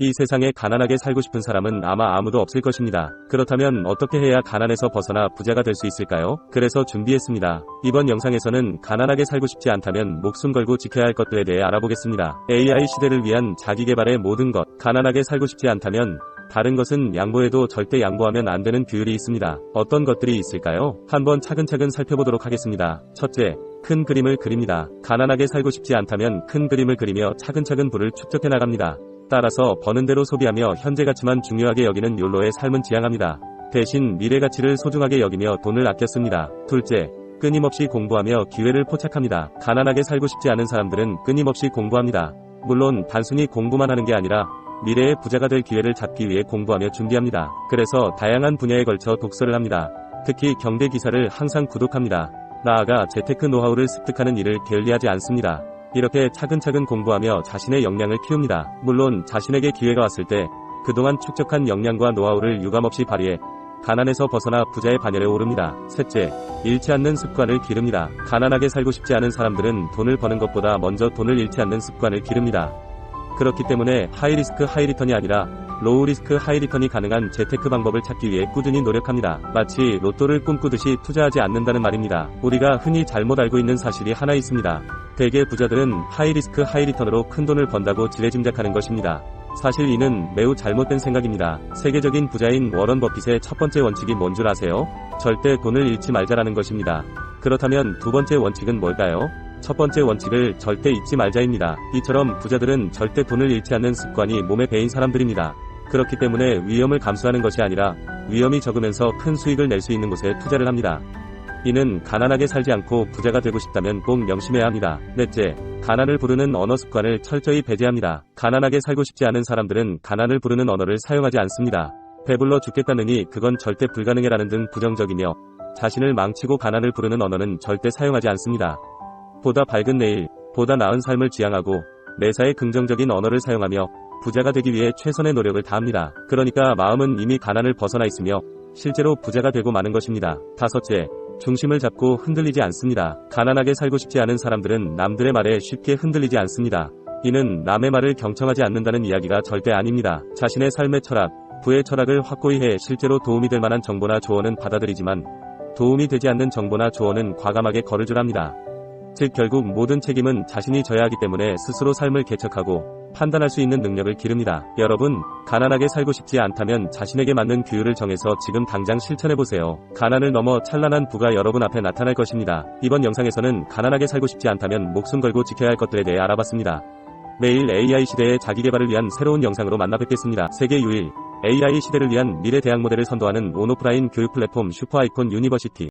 이 세상에 가난하게 살고 싶은 사람은 아마 아무도 없을 것입니다. 그렇다면 어떻게 해야 가난에서 벗어나 부자가 될 수 있을까요? 그래서 준비했습니다. 이번 영상에서는 가난하게 살고 싶지 않다면 목숨 걸고 지켜야 할 것들에 대해 알아보겠습니다. AI 시대를 위한 자기개발의 모든 것. 가난하게 살고 싶지 않다면 다른 것은 양보해도 절대 양보하면 안 되는 규율이 있습니다. 어떤 것들이 있을까요? 한번 차근차근 살펴보도록 하겠습니다. 첫째, 큰 그림을 그립니다. 가난하게 살고 싶지 않다면 큰 그림을 그리며 차근차근 부를 축적해 나갑니다. 따라서 버는 대로 소비하며 현재 가치만 중요하게 여기는 욜로의 삶은 지향합니다. 대신 미래 가치를 소중하게 여기며 돈을 아껴 씁니다. 둘째, 끊임없이 공부하며 기회를 포착합니다. 가난하게 살고 싶지 않은 사람들은 끊임없이 공부합니다. 물론 단순히 공부만 하는 게 아니라 미래의 부자가 될 기회를 잡기 위해 공부하며 준비합니다. 그래서 다양한 분야에 걸쳐 독서를 합니다. 특히 경제 기사를 항상 구독합니다. 나아가 재테크 노하우를 습득하는 일을 게을리하지 않습니다. 이렇게 차근차근 공부하며 자신의 역량을 키웁니다. 물론 자신에게 기회가 왔을 때 그동안 축적한 역량과 노하우를 유감없이 발휘해 가난에서 벗어나 부자의 반열에 오릅니다. 셋째, 잃지 않는 습관을 기릅니다. 가난하게 살고 싶지 않은 사람들은 돈을 버는 것보다 먼저 돈을 잃지 않는 습관을 기릅니다. 그렇기 때문에 하이리스크 하이리턴이 아니라 로우리스크 하이리턴이 가능한 재테크 방법을 찾기 위해 꾸준히 노력합니다. 마치 로또를 꿈꾸듯이 투자하지 않는다는 말입니다. 우리가 흔히 잘못 알고 있는 사실이 하나 있습니다. 대개 부자들은 하이리스크 하이리턴으로 큰돈을 번다고 지레짐작하는 것입니다. 사실 이는 매우 잘못된 생각입니다. 세계적인 부자인 워런 버핏의 첫 번째 원칙이 뭔 줄 아세요? 절대 돈을 잃지 말자라는 것입니다. 그렇다면 두 번째 원칙은 뭘까요? 첫 번째 원칙을 절대 잊지 말자입니다. 이처럼 부자들은 절대 돈을 잃지 않는 습관이 몸에 배인 사람들입니다. 그렇기 때문에 위험을 감수하는 것이 아니라 위험이 적으면서 큰 수익을 낼 수 있는 곳에 투자를 합니다. 이는 가난하게 살지 않고 부자가 되고 싶다면 꼭 명심해야 합니다. 넷째, 가난을 부르는 언어 습관을 철저히 배제합니다. 가난하게 살고 싶지 않은 사람들은 가난을 부르는 언어를 사용하지 않습니다. 배불러 죽겠다느니 그건 절대 불가능해라는 등 부정적이며 자신을 망치고 가난을 부르는 언어는 절대 사용하지 않습니다. 보다 밝은 내일, 보다 나은 삶을 지향하고 매사에 긍정적인 언어를 사용하며 부자가 되기 위해 최선의 노력을 다합니다. 그러니까 마음은 이미 가난을 벗어나 있으며 실제로 부자가 되고 마는 것입니다. 다섯째, 중심을 잡고 흔들리지 않습니다. 가난하게 살고 싶지 않은 사람들은 남들의 말에 쉽게 흔들리지 않습니다. 이는 남의 말을 경청하지 않는다는 이야기가 절대 아닙니다. 자신의 삶의 철학, 부의 철학을 확고히 해 실제로 도움이 될 만한 정보나 조언은 받아들이지만 도움이 되지 않는 정보나 조언은 과감하게 거르줄합니다. 즉 결국 모든 책임은 자신이 져야 하기 때문에 스스로 삶을 개척하고 판단할 수 있는 능력을 기릅니다. 여러분, 가난하게 살고 싶지 않다면 자신에게 맞는 규율을 정해서 지금 당장 실천해보세요. 가난을 넘어 찬란한 부가 여러분 앞에 나타날 것입니다. 이번 영상에서는 가난하게 살고 싶지 않다면 목숨 걸고 지켜야 할 것들에 대해 알아봤습니다. 매일 AI 시대의 자기개발을 위한 새로운 영상으로 만나 뵙겠습니다. 세계 유일 AI 시대를 위한 미래 대학 모델을 선도하는 온오프라인 교육 플랫폼 슈퍼아이콘 유니버시티.